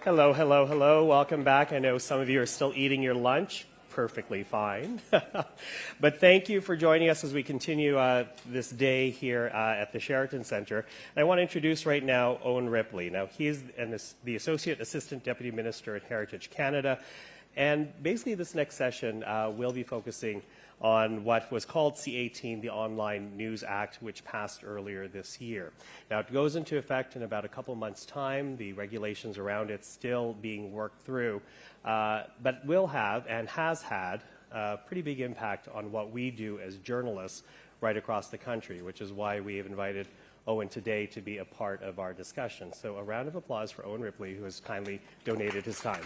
Hello, hello, hello. Welcome back. I know some of you are still eating your lunch. Perfectly fine. But thank you for joining us as we continue this day here at the Sheraton Centre. And I want to introduce right now Owen Ripley. Now, he is the Associate Assistant Deputy Minister at Heritage Canada. And basically this next session will be focusing on what was called C-18, the Online News Act, which passed earlier this year. Now, it goes into effect in about a couple months' time. The regulations around it still being worked through, but will have and has had a pretty big impact on what we do as journalists right across the country, which is why we have invited Owen today to be a part of our discussion. So a round of applause for Owen Ripley, who has kindly donated his time.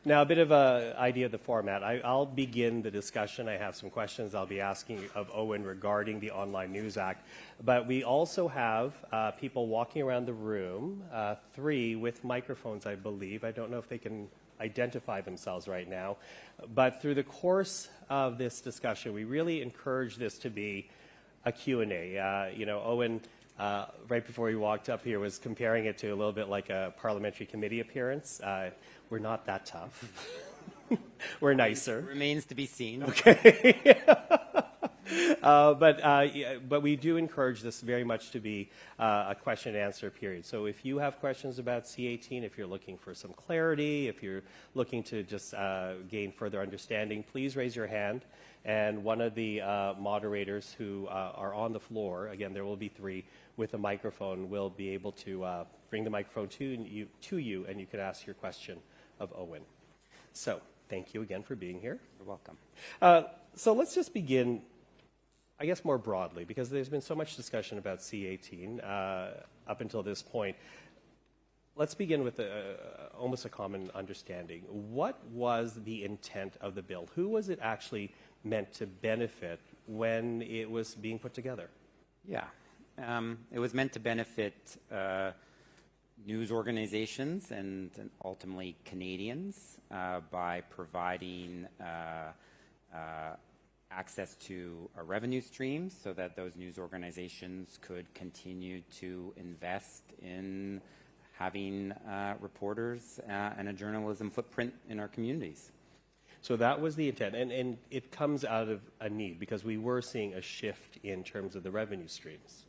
Now, a bit of an idea of the format. I'll begin the discussion. I have some questions I'll be asking of Owen regarding the Online News Act. But we also have people walking around the room, 3 with microphones, I believe. I don't know if they can identify themselves right now. But through the course of this discussion, we really encourage this to be a Q&A. Owen, right before he walked up here, was comparing it to a little bit like a parliamentary committee appearance. We're not that tough. We're nicer. Remains to be seen. Okay. But we do encourage this very much to be a question and answer period. So if you have questions about C-18, if you're looking for some clarity, if you're looking to just gain further understanding, please raise your hand. And one of the moderators who are on the floor, again, there will be 3 with a microphone, will be able to bring the microphone to you, and you can ask your question of Owen. So thank you again for being here. You're welcome. So let's just begin, I guess, more broadly, because there's been so much discussion about C-18 up until this point. Let's begin with almost a common understanding. What was the intent of the bill? Who was it actually meant to benefit when it was being put together? Yeah. It was meant to benefit news organizations and ultimately Canadians by providing access to a revenue stream so that those news organizations could continue to invest in having reporters and a journalism footprint in our communities. So that was the intent, and it comes out of a need because we were seeing a shift in terms of the revenue streams.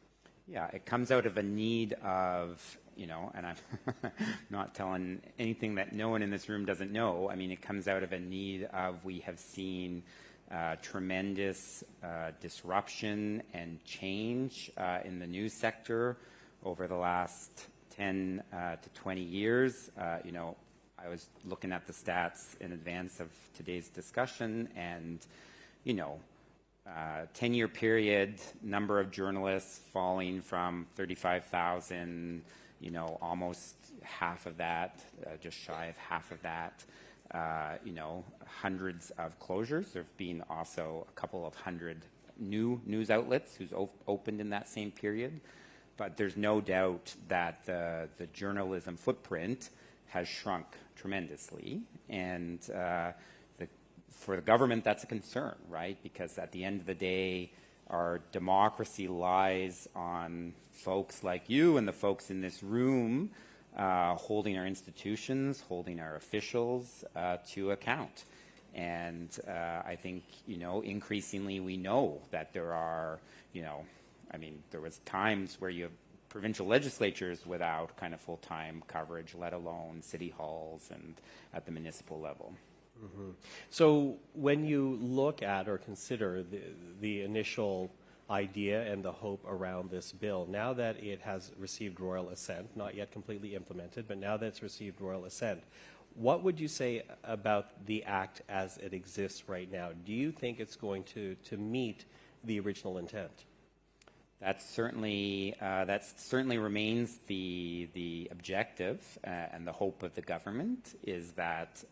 Yeah, it comes out of a need of, and I'm not telling anything that no one in this room doesn't know. I mean, it comes out of a need of, we have seen tremendous disruption and change in the news sector over the last 10 to 20 years. I was looking at the stats in advance of today's discussion, and 10-year period, number of journalists falling from 35,000, almost half of that, just shy of half of that. Hundreds of closures. There have been also a couple of hundred new news outlets who's opened in that same period. But there's no doubt that the journalism footprint has shrunk tremendously, and for the government, that's a concern, right? Because at the end of the day, our democracy lies on folks like you and the folks in this room holding our institutions, holding our officials to account. And I think, increasingly we know that there are, there was times where you have provincial legislatures without kind of full-time coverage, let alone city halls and at the municipal level. Mm-hmm. So when you look at or consider the initial idea and the hope around this bill, now that it has received royal assent, not yet completely implemented, but now that it's received royal assent, what would you say about the Act as it exists right now? Do you think it's going to meet the original intent? That certainly remains the objective and the hope of the government, is that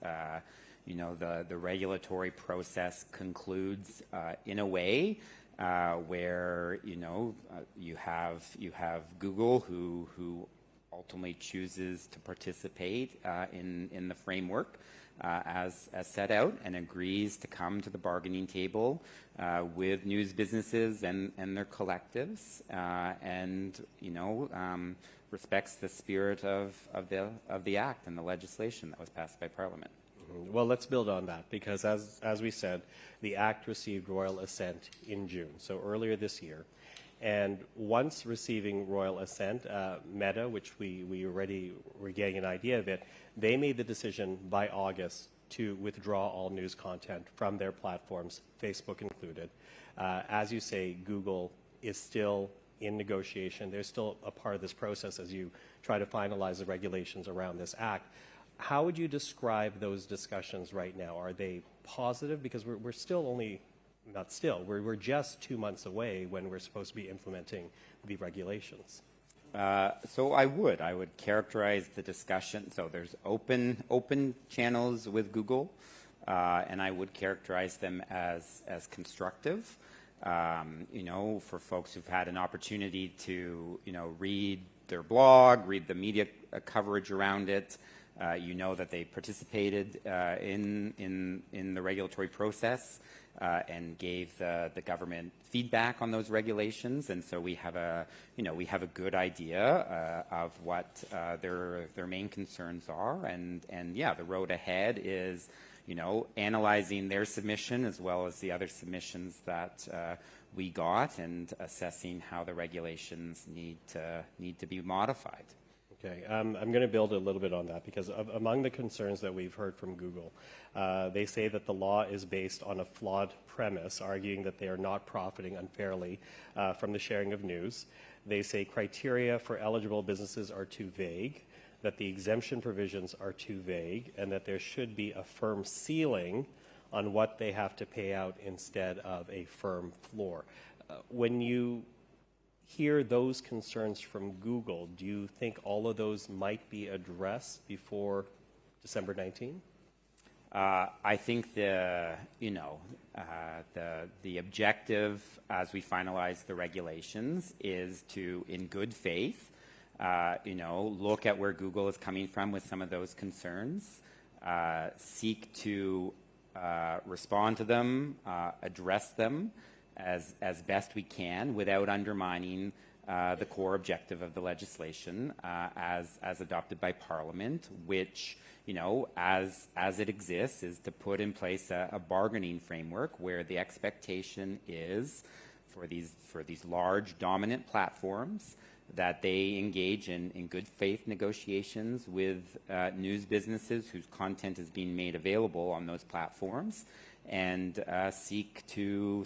the regulatory process concludes in a way where you have Google who ultimately chooses to participate in the framework, as set out, and agrees to come to the bargaining table with news businesses and their collectives, and respects the spirit of the act and the legislation that was passed by Parliament. Well, let's build on that, because as we said, the Act received royal assent in June, so earlier this year. And once receiving royal assent, Meta, which we already were getting an idea of it, they made the decision by August to withdraw all news content from their platforms, Facebook included. As you say, Google is still in negotiation. They're still a part of this process as you try to finalize the regulations around this act. How would you describe those discussions right now? Are they positive? Because we're still only, not still, we're just 2 months away when we're supposed to be implementing the regulations. So I would characterize the discussion. So there's open channels with Google, and I would characterize them as constructive. For folks who've had an opportunity to, read their blog, read the media coverage around it, that they participated in the regulatory process and gave the government feedback on those regulations, and so we have a good idea of what their main concerns are, and the road ahead is analyzing their submission as well as the other submissions that we got, and assessing how the regulations need to be modified. Okay, I'm going to build a little bit on that, because among the concerns that we've heard from Google, they say that the law is based on a flawed premise, arguing that they are not profiting unfairly from the sharing of news. They say criteria for eligible businesses are too vague, that the exemption provisions are too vague, and that there should be a firm ceiling on what they have to pay out instead of a firm floor. When you hear those concerns from Google, do you think all of those might be addressed before December 19? I think the objective as we finalize the regulations is to, in good faith, look at where Google is coming from with some of those concerns, seek to respond to them, address them as best we can without undermining the core objective of the legislation as adopted by Parliament, which, as it exists, is to put in place a bargaining framework where the expectation is for these large dominant platforms that they engage in good faith negotiations with news businesses whose content is being made available on those platforms, and seek to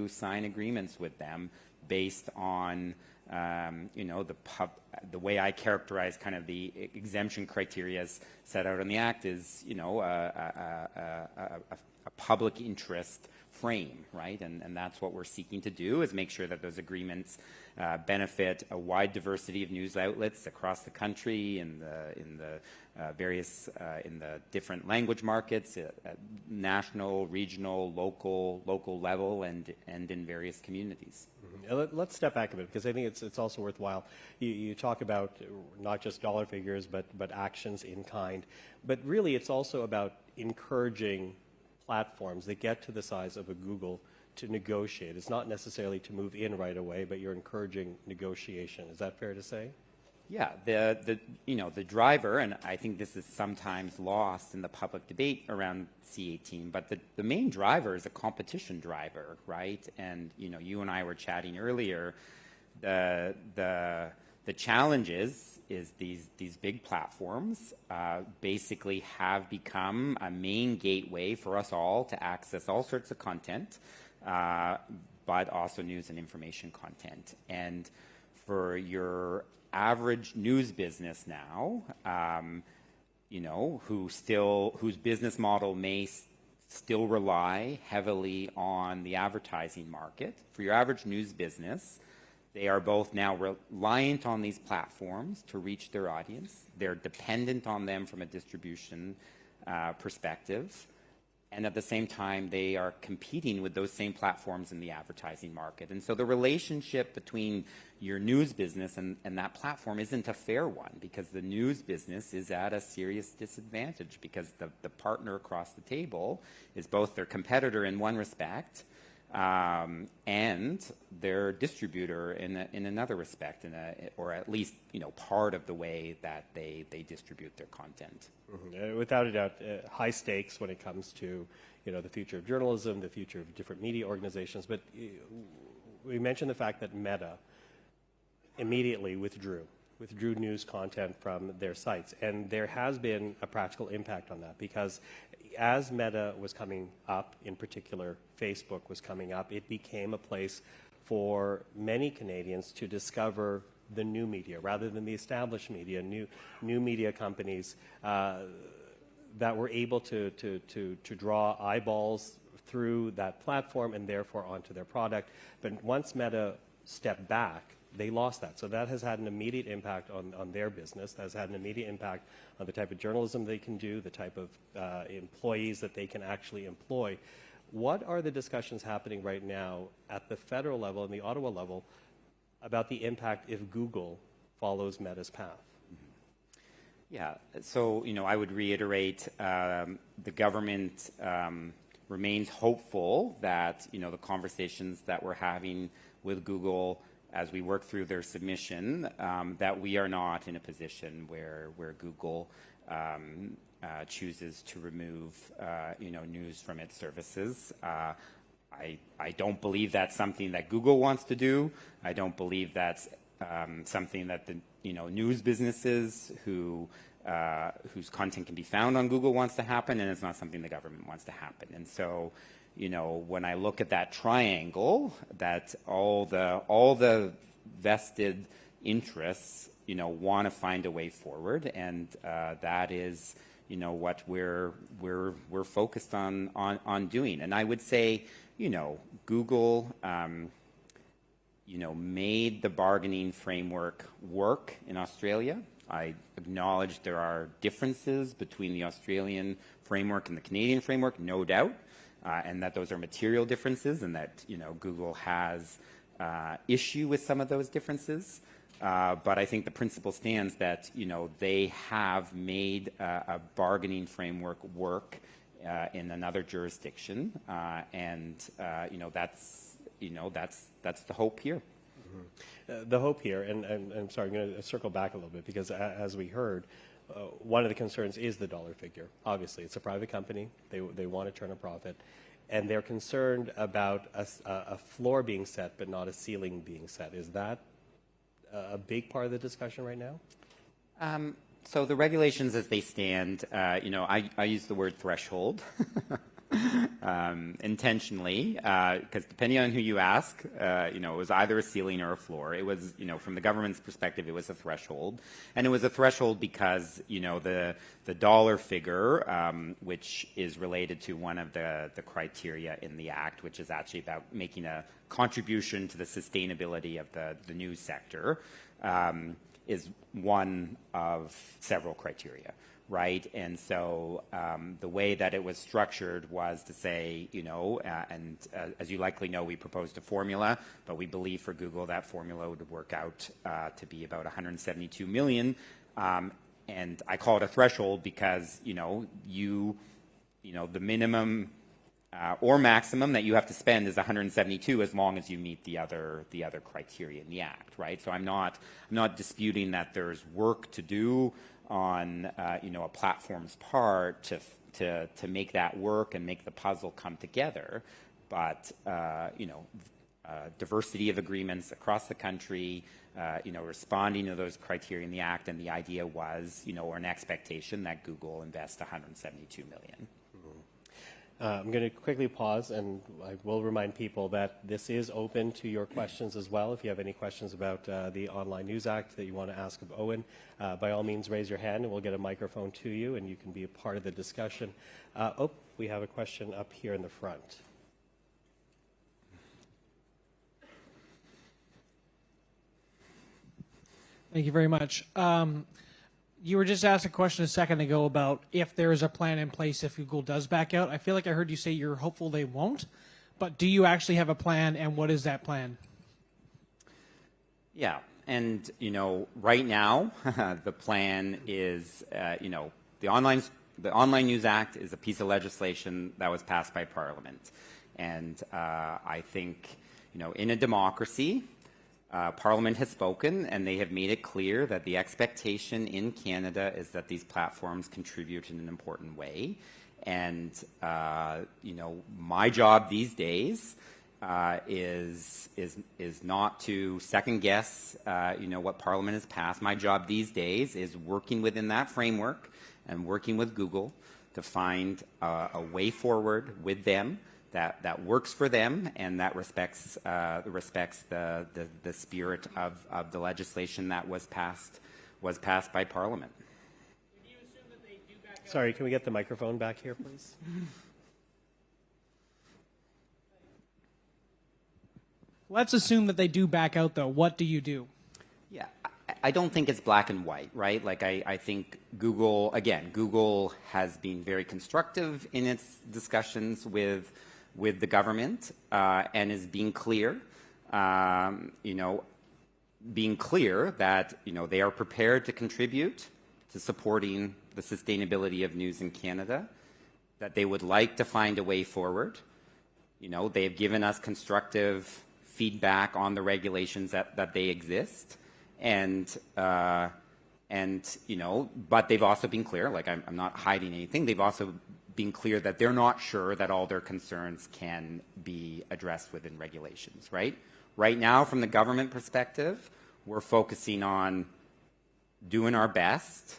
sign agreements with them based on the way I characterize kind of the exemption criteria as set out in the Act is a public interest frame, right? And that's what we're seeking to do, is make sure that those agreements benefit a wide diversity of news outlets across the country, in the different language markets, at national, regional, local level, and in various communities. Mm-hmm. Let's step back a bit, because I think it's also worthwhile. You talk about not just dollar figures, but actions in kind. But really, it's also about encouraging platforms that get to the size of a Google to negotiate. It's not necessarily to move in right away, but you're encouraging negotiation. Is that fair to say? Yeah, the driver, and I think this is sometimes lost in the public debate around C18, but the main driver is a competition driver, right? And you and I were chatting earlier. The challenge is these big platforms basically have become a main gateway for us all to access all sorts of content, but also news and information content. And for your average news business now, whose business model may still rely heavily on the advertising market, for your average news business, they are both now reliant on these platforms to reach their audience. They're dependent on them from a distribution perspective. and at the same time, they are competing with those same platforms in the advertising market. And so the relationship between your news business and that platform isn't a fair one, because the news business is at a serious disadvantage, because the partner across the table is both their competitor in one respect, and their distributor in another respect, or at least part of the way that they distribute their content. Mm-hmm. Without a doubt, high stakes when it comes to the future of journalism, the future of different media organizations. But we mentioned the fact that Meta immediately withdrew news content from their sites, and there has been a practical impact on that, because as Meta was coming up, in particular Facebook was coming up, it became a place for many Canadians to discover the new media rather than the established media, new media companies that were able to draw eyeballs through that platform and therefore onto their product. But once Meta stepped back, they lost that. So that has had an immediate impact on their business, has had an immediate impact on the type of journalism they can do, the type of employees that they can actually employ. What are the discussions happening right now at the federal level and the Ottawa level about the impact if Google follows Meta's path? Yeah, so I would reiterate, the government remains hopeful that the conversations that we're having with Google as we work through their submission, that we are not in a position where Google chooses to remove news from its services. I don't believe that's something that Google wants to do. I don't believe that's something that the news businesses whose content can be found on Google wants to happen, and it's not something the government wants to happen. And so, when I look at that triangle, that all the vested interests, want to find a way forward, and that is, what we're focused on doing. And I would say, Google, made the bargaining framework work in Australia. I acknowledge there are differences between the Australian framework and the Canadian framework, no doubt, and that those are material differences, and that Google has issue with some of those differences. But I think the principle stands that they have made a bargaining framework work in another jurisdiction, and that's the hope here. Mm-hmm. The hope here, and I'm sorry, I'm going to circle back a little bit, because as we heard, one of the concerns is the dollar figure. Obviously, it's a private company. They want to turn a profit, and they're concerned about a floor being set, but not a ceiling being set. Is that a big part of the discussion right now? So the regulations as they stand, I use the word threshold intentionally, because depending on who you ask, it was either a ceiling or a floor. It was, from the government's perspective, it was a threshold. And it was a threshold because, the dollar figure, which is related to one of the criteria in the Act, which is actually about making a contribution to the sustainability of the news sector, is one of several criteria, right? And so the way that it was structured was to say, and as you likely know, we proposed a formula, but we believe for Google that formula would work out to be about $172 million. And I call it a threshold because, the minimum or maximum that you have to spend is 172 as long as you meet the other criteria in the Act, right? So I'm not disputing that there's work to do on a platform's part to make that work and make the puzzle come together, but diversity of agreements across the country, responding to those criteria in the Act, and the idea was, or an expectation that Google invest 172 million. I'm going to quickly pause, and I will remind people that this is open to your questions as well. If you have any questions about the Online News Act that you want to ask of Owen, by all means raise your hand and we'll get a microphone to you and you can be a part of the discussion. We have a question up here in the front. Thank you very much. You were just asked a question a second ago about if there is a plan in place if Google does back out. I feel like I heard you say you're hopeful they won't, but do you actually have a plan, and what is that plan? Yeah, and right now the plan is the Online News Act is a piece of legislation that was passed by Parliament, and I think in a democracy, Parliament has spoken, and they have made it clear that the expectation in Canada is that these platforms contribute in an important way. And my job these days is not to second guess what Parliament has passed. My job these days is working within that framework and working with Google to find a way forward with them that works for them and that respects the spirit of the legislation that was passed by Parliament. Sorry, can we get the microphone back here, please? Let's assume that they do back out, though. What do you do? Yeah, I don't think it's black and white, right? Like I think Google has been very constructive in its discussions with the government and is being clear, that they are prepared to contribute to supporting the sustainability of news in Canada, that they would like to find a way forward. They have given us constructive feedback on the regulations that they exist, but they've also been clear, like I'm not hiding anything, they've also being clear that they're not sure that all their concerns can be addressed within regulations, right? Right now, from the government perspective, we're focusing on doing our best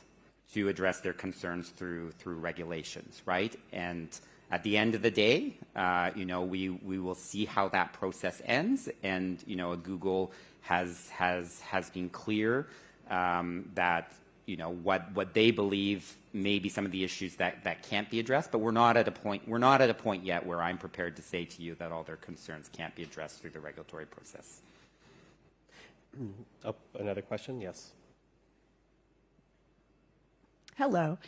to address their concerns through regulations, right? And at the end of the day, we will see how that process ends. And Google has been clear that what they believe may be some of the issues that can't be addressed, but we're not at a point yet where I'm prepared to say to you that all their concerns can't be addressed through the regulatory process. Oh, another question? Yes. Hello.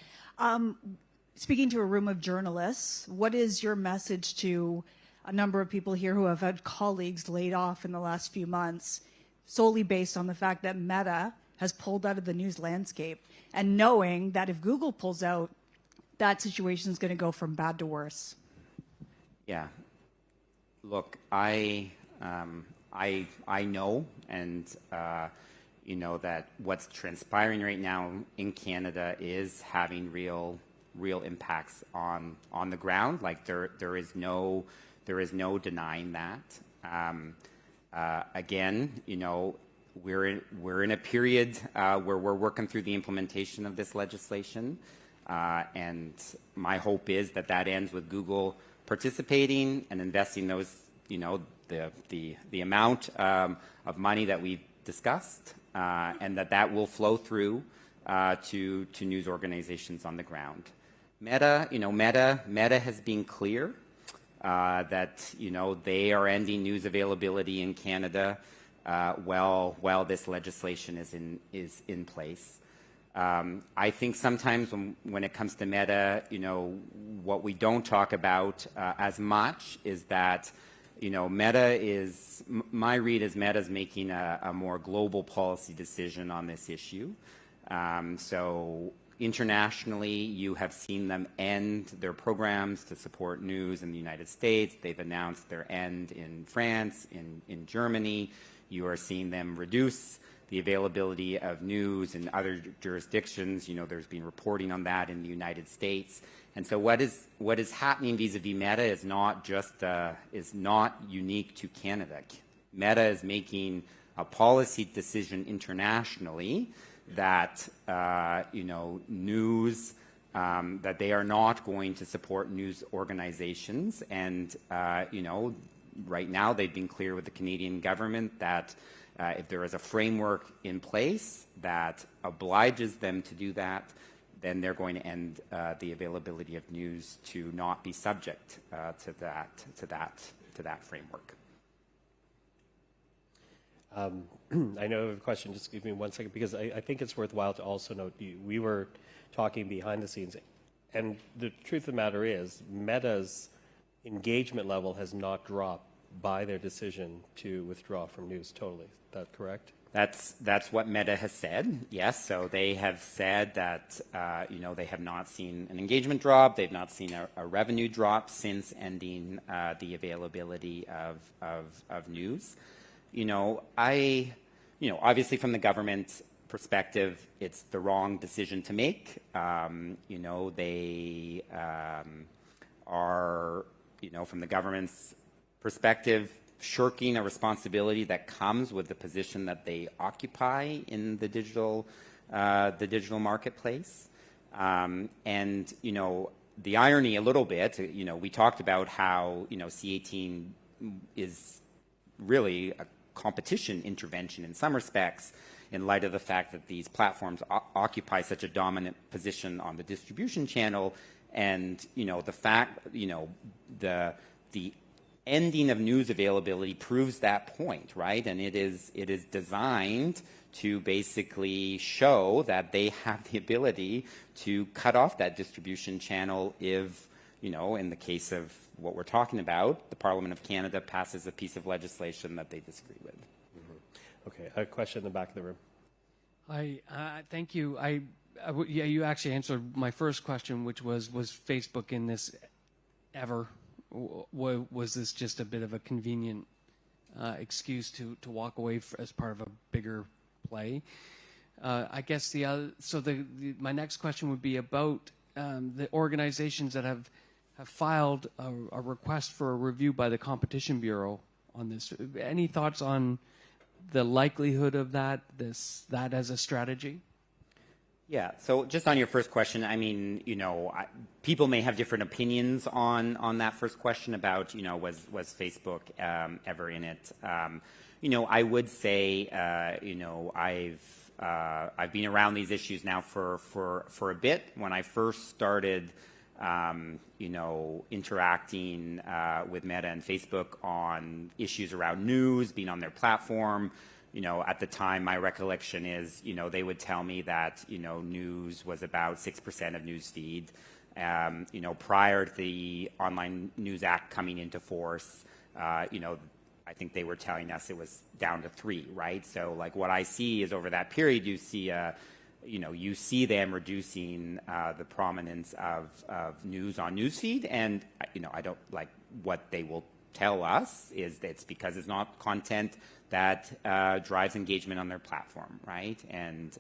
Speaking to a room of journalists, what is your message to a number of people here who have had colleagues laid off in the last few months solely based on the fact that Meta has pulled out of the news landscape, and knowing that if Google pulls out, that situation is going to go from bad to worse? Yeah. Look, I know, and that what's transpiring right now in Canada is having real impacts on the ground. Like there is no denying that. Again, we're in a period where we're working through the implementation of this legislation, and my hope is that ends with Google participating and investing those, the amount of money that we've discussed, and that will flow through to news organizations on the ground. Meta has been clear that they are ending news availability in Canada while this legislation is in place. I think sometimes when it comes to Meta, what we don't talk about as much is that my read is Meta's making a more global policy decision on this issue. So internationally, you have seen them end their programs to support news in the United States. They've announced their end in France, in Germany. You are seeing them reduce the availability of news in other jurisdictions. There's been reporting on that in the United States. And so what is happening vis-a-vis Meta is not unique to Canada. Meta is making a policy decision internationally that news that they are not going to support news organizations, and right now they've been clear with the Canadian government that if there is a framework in place that obliges them to do that, then they're going to end the availability of news to not be subject to that framework. I know I have a question. Just give me 1 second, because I think it's worthwhile to also note we were talking behind the scenes, and the truth of the matter is Meta's engagement level has not dropped by their decision to withdraw from news totally. Is that correct? That's what Meta has said. Yes, so they have said that they have not seen an engagement drop. They've not seen a revenue drop since ending the availability of news. Obviously from the government perspective, it's the wrong decision to make. They are, from the government's perspective, shirking a responsibility that comes with the position that they occupy in the digital marketplace. The irony a little bit, we talked about how, C18 is really a competition intervention in some respects, in light of the fact that these platforms occupy such a dominant position on the distribution channel, and the fact the ending of news availability proves that point, right? And it is designed to basically show that they have the ability to cut off that distribution channel if, in the case of what we're talking about, the Parliament of Canada passes a piece of legislation that they disagree with. Mm-hmm. Okay, a question in the back of the room. Thank you. Yeah, you actually answered my first question, which was Facebook in this ever? Was this just a bit of a convenient excuse to walk away as part of a bigger play? I guess my next question would be about the organizations that have filed a request for a review by the Competition Bureau on this. Any thoughts on the likelihood of that as a strategy? Yeah, so just on your first question, I mean, people may have different opinions on that first question about, was Facebook ever in it? I would say, I've been around these issues now for a bit. When I first started, interacting with Meta and Facebook on issues around news, being on their platform, at the time, my recollection is, they would tell me that, news was about 6% of news feed. Prior to the Online News Act coming into force, I think they were telling us it was down to 3%, right? So, like, what I see is over that period, you see them reducing the prominence of news on newsfeed, and I don't like what they will tell us is that it's because it's not content that drives engagement on their platform, right? And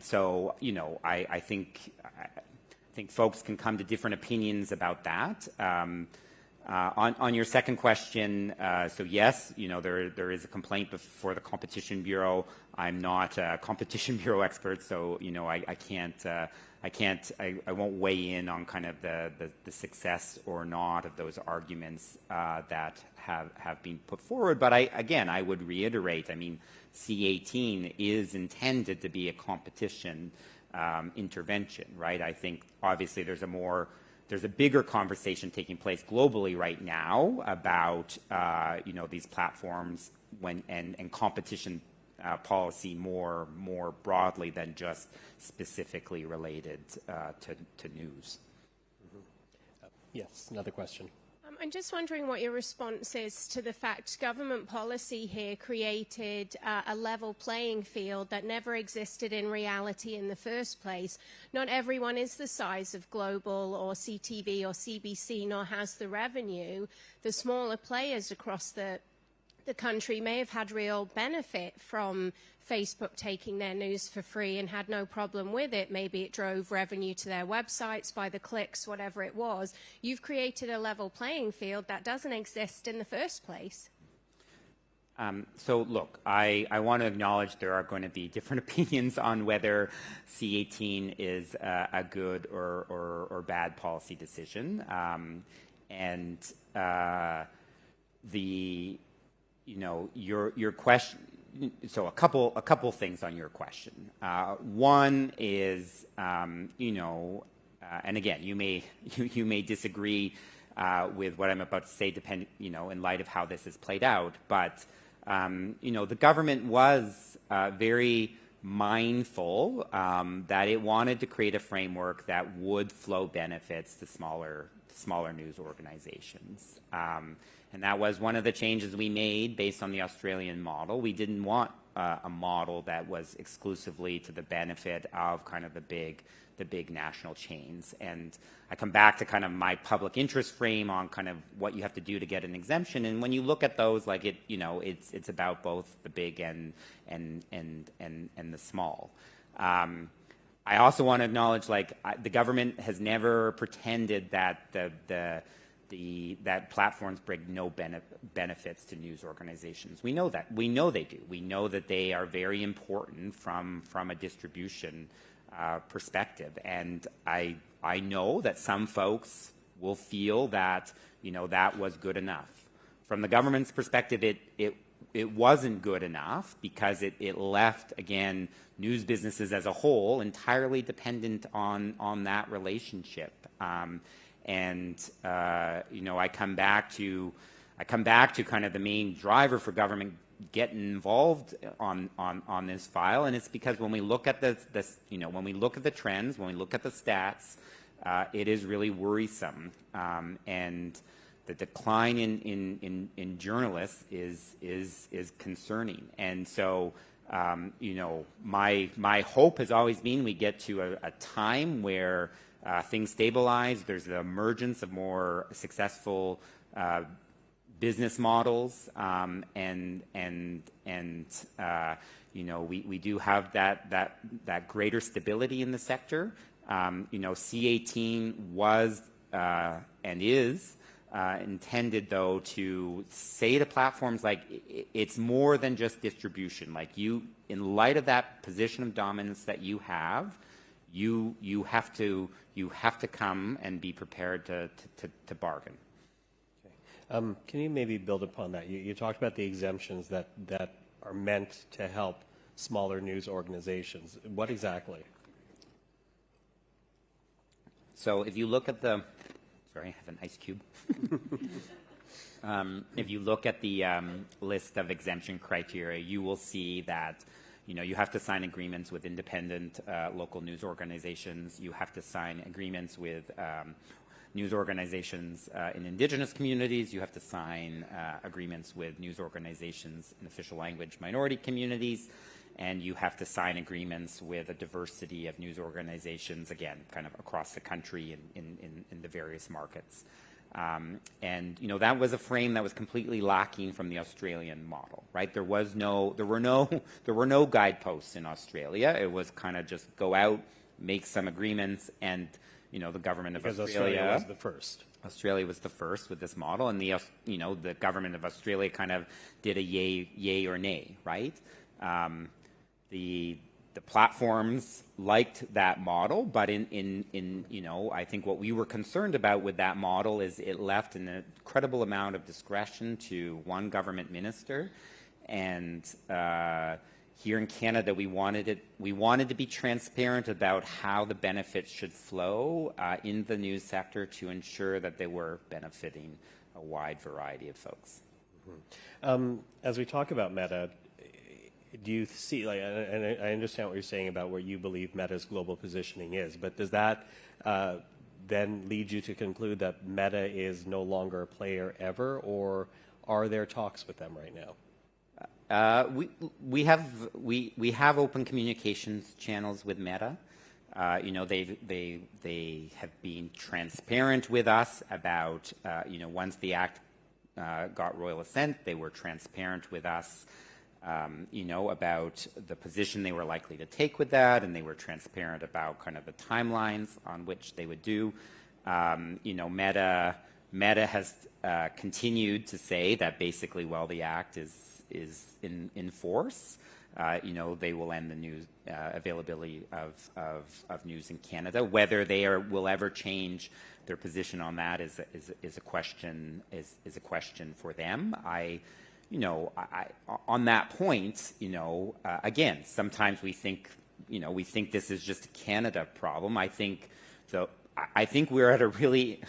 so I think folks can come to different opinions about that. On your second question, so yes, there is a complaint before the Competition Bureau. I'm not a Competition Bureau expert, so I won't weigh in on kind of the success or not of those arguments that have been put forward. But I would reiterate, I mean, C18 is intended to be a competition intervention, right? I think obviously there's a bigger conversation taking place globally right now about these platforms and competition policy more broadly than just specifically related to news. Mm-hmm. Yes, another question. I'm just wondering what your response is to the fact government policy here created a level playing field that never existed in reality in the first place. Not everyone is the size of Global or CTV or CBC, nor has the revenue. The smaller players across the country may have had real benefit from Facebook taking their news for free and had no problem with it. Maybe it drove revenue to their websites by the clicks, whatever it was. You've created a level playing field that doesn't exist in the first place. So look, I want to acknowledge there are going to be different opinions on whether C18 is a good or bad policy decision. Your question. So a couple things on your question. One is, and again, you may disagree with what I'm about to say, in light of how this has played out. But The government was very mindful that it wanted to create a framework that would flow benefits to smaller news organizations. And that was one of the changes we made based on the Australian model. We didn't want a model that was exclusively to the benefit of kind of the big national chains. And I come back to kind of my public interest frame on kind of what you have to do to get an exemption. And when you look at those, like it's about both the big and the small. I also want to acknowledge, the government has never pretended that that platforms bring no benefits to news organizations. We know that. We know they do. We know that they are very important from a distribution perspective. And I know that some folks will feel that, that was good enough. From the government's perspective, it wasn't good enough because it left, again, news businesses as a whole entirely dependent on that relationship. I come back to kind of the main driver for government getting involved on this file, and it's because when we look at when we look at the trends, when we look at the stats, it is really worrisome, and the decline in journalists is concerning. And so my hope has always been we get to a time where things stabilize. There's the emergence of more successful business models, we do have that greater stability in the sector. C18 was and is intended, though, to say to platforms it's more than just distribution. In light of that position of dominance that you have, you have to come and be prepared to bargain. Okay. Can you maybe build upon that? You talked about the exemptions that are meant to help smaller news organizations. What exactly? So if you look at sorry, I have an ice cube. If you look at the list of exemption criteria, you will see that you have to sign agreements with independent local news organizations. You have to sign agreements with news organizations in Indigenous communities. You have to sign agreements with news organizations in official language minority communities. And you have to sign agreements with a diversity of news organizations, again, kind of across the country in the various markets. That was a frame that was completely lacking from the Australian model, right? There were no guideposts in Australia. It was kind of just go out, make some agreements, and the government of Australia was the first. Australia was the first with this model, and the government of Australia kind of did a yay or nay, right? The platforms liked that model, but I think what we were concerned about with that model is it left an incredible amount of discretion to one government minister, and here in Canada we wanted to be transparent about how the benefits should flow in the news sector to ensure that they were benefiting a wide variety of folks. Mm-hmm. As we talk about Meta, do you see, and I understand what you're saying about where you believe Meta's global positioning is, but does that then lead you to conclude that Meta is no longer a player ever, or are there talks with them right now? We have open communications channels with Meta. They have been transparent with us about once the act got royal assent, they were transparent with us. About the position they were likely to take with that, and they were transparent about kind of the timelines on which they would do. Meta has continued to say that basically while the act is in force, they will end the news availability of news in Canada. Whether they will ever change their position on that is a question for them. On that point, again, sometimes we think this is just a Canada problem. I think we're at a really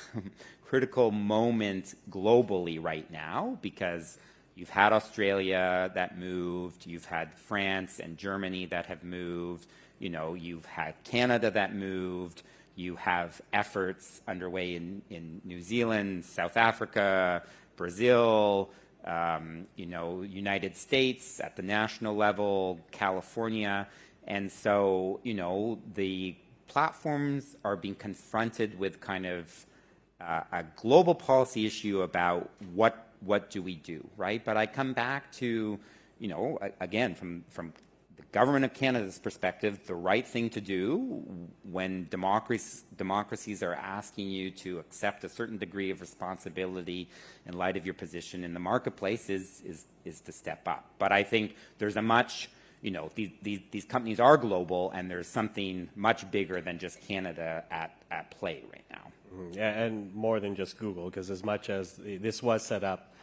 critical moment globally right now because, you've had Australia that moved, you've had France and Germany that have moved, you know, you've had Canada that moved, you have efforts underway in New Zealand, South Africa, Brazil, you know, United States at the national level, California. And so, you know, the platforms are being confronted with kind of a global policy issue about what do we do, right? But I come back to, you know, again, from the government of Canada's perspective, the right thing to do when democracies are asking you to accept a certain degree of responsibility in light of your position in the marketplace is to step up. But I think there's a much, you know, these companies are global, and there's something much bigger than just Canada at play right now. Yeah, and more than just Google, because as much as this was set up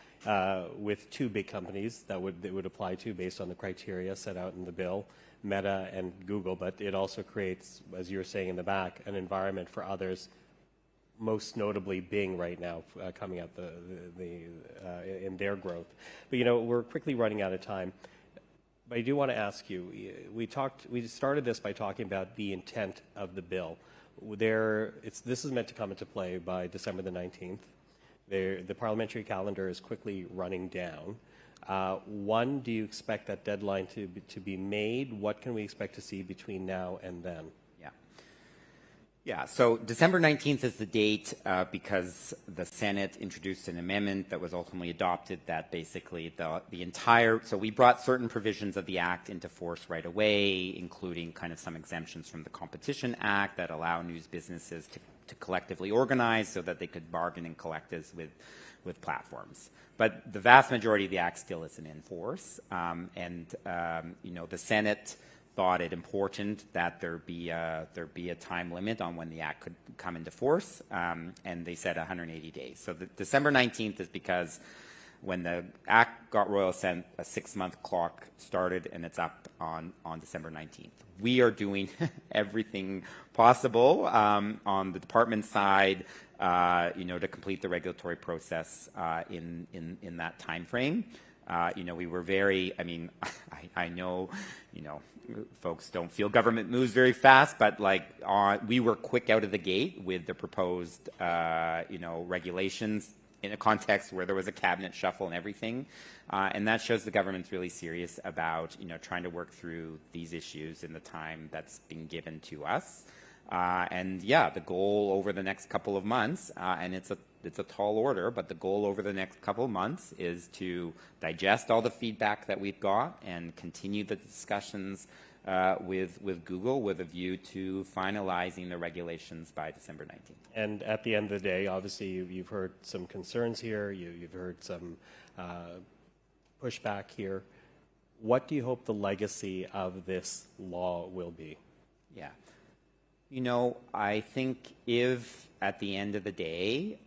with two big companies that would apply to based on the criteria set out in the bill, Meta and Google, but it also creates, as you were saying in the back, an environment for others, most notably Bing right now coming out in their growth. But you know, we're quickly running out of time. But I do want to ask you, we started this by talking about the intent of the bill. This is meant to come into play by December the 19th. The parliamentary calendar is quickly running down. One, do you expect that deadline to be made? What can we expect to see between now and then? Yeah, so December 19th is the date because the Senate introduced an amendment that was ultimately adopted that basically the entire, so we brought certain provisions of the Act into force right away, including kind of some exemptions from the Competition Act that allow news businesses to collectively organize so that they could bargain and collect as with platforms. But the vast majority of the Act still isn't in force, you know, the Senate thought it important that there be a time limit on when the Act could come into force, and they said 180 days. So the December 19th is because when the Act got royal assent, a 6-month clock started, and it's up on December 19th. We are doing everything possible on the department side, you know, to complete the regulatory process in that time frame. You know, we were very, I mean, I know, you know, folks don't feel government moves very fast, but like we were quick out of the gate with the proposed, you know, regulations in a context where there was a cabinet shuffle and everything. And that shows the government's really serious about, you know, trying to work through these issues in the time that's been given to us. And yeah, the goal over the next couple of months, and it's a tall order, but the goal over the next couple of months is to digest all the feedback that we've got and continue the discussions with Google with a view to finalizing the regulations by December 19th. And at the end of the day, obviously, you've heard some concerns here. You've heard some pushback here. What do you hope the legacy of this law will be? Yeah. You know, I think if at the end of the day,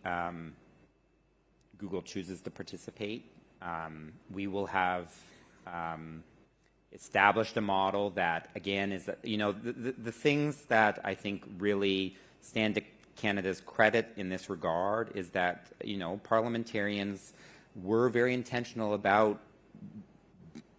Google chooses to participate, we will have established a model that, again, is, you know, the things that I think really stand to Canada's credit in this regard is that, you know, parliamentarians were very intentional about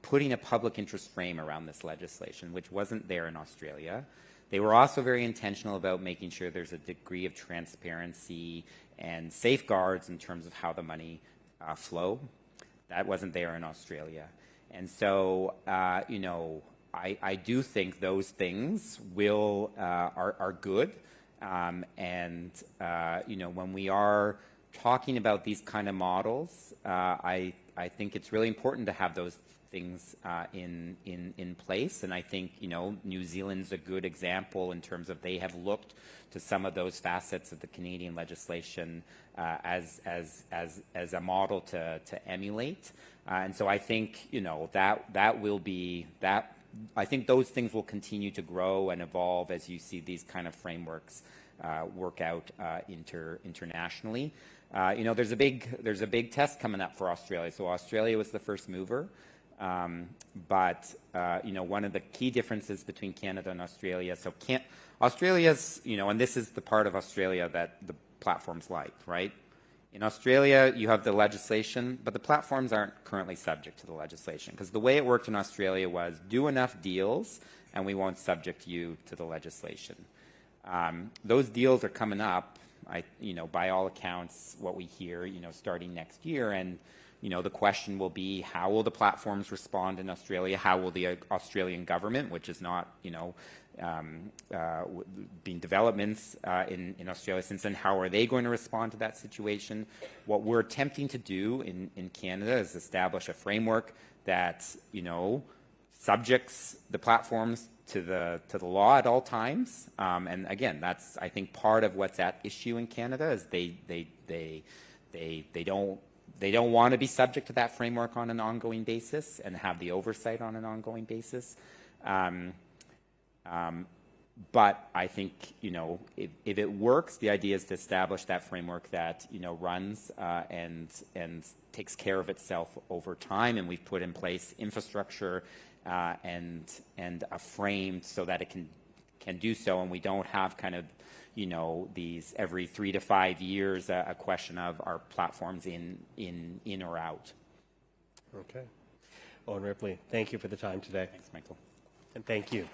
putting a public interest frame around this legislation, which wasn't there in Australia. They were also very intentional about making sure there's a degree of transparency and safeguards in terms of how the money flow. That wasn't there in Australia. And so, you know, I do think those things are good. You know, when we are talking about these kind of models, I think it's really important to have those things in place, and I think, you know, New Zealand's a good example in terms of they have looked to some of those facets of the Canadian legislation as a model to emulate, and so I think, you know, that will be that. I think those things will continue to grow and evolve as you see these kind of frameworks work out internationally. You know, there's a big test coming up for Australia. So Australia was the first mover. You know, one of the key differences between Canada and Australia, so Australia's, you know, and this is the part of Australia that the platforms like, right? In Australia, you have the legislation, but the platforms aren't currently subject to the legislation, because the way it worked in Australia was do enough deals and we won't subject you to the legislation. Those deals are coming up, by all accounts, what we hear, starting next year, and the question will be, how will the platforms respond in Australia? How will the Australian government, which is not, been developments in Australia since then, how are they going to respond to that situation? What we're attempting to do in Canada is establish a framework that, subjects the platforms to the law at all times. And again, that's, I think, part of what's at issue in Canada is they don't want to be subject to that framework on an ongoing basis and have the oversight on an ongoing basis. But I think, if it works, the idea is to establish that framework that, runs and takes care of itself over time. And we've put in place infrastructure and a frame so that it can do so. And we don't have kind of, these every 3 to 5 years, a question of our platforms in or out. Okay. Owen Ripley, thank you for the time today. Thanks, Michael. And thank you.